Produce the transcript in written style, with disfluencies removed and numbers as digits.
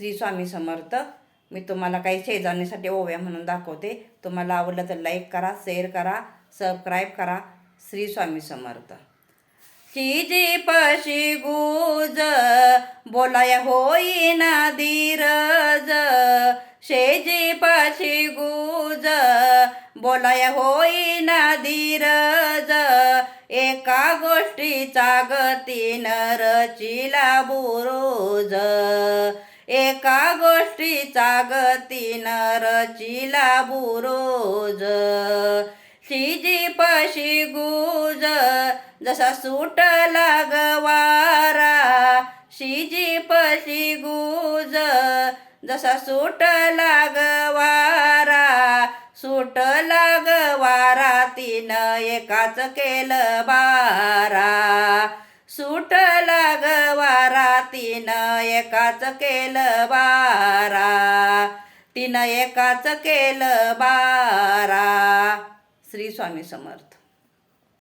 श्री स्वामी समर्थ. मी तुम्हाला काही शेजारणीसाठी ओव्या म्हणून दाखवते. तुम्हाला आवडलं तर लाईक करा, शेअर करा, सबस्क्राईब करा. श्री स्वामी समर्थ. शिजी पशी गुज बोलाय होईना धीरज, शेजी पशी गुज बोलाय होईना धीरज, एका गोष्टीचा गतीन रचिला बुरुज, एका गोष्टीचा गतीन रचिला बुरुज. शिजी पशी गुज जसा सुटला गवारा, शिजी पशी गुज जसा सुटला गवारा, सुटला गवारा तिनं एकाच केलं बारा, सुटला गवारा तिनं एकाच केलं बारा, तिनं एकाच केलं बारा. श्री स्वामी समर्थ.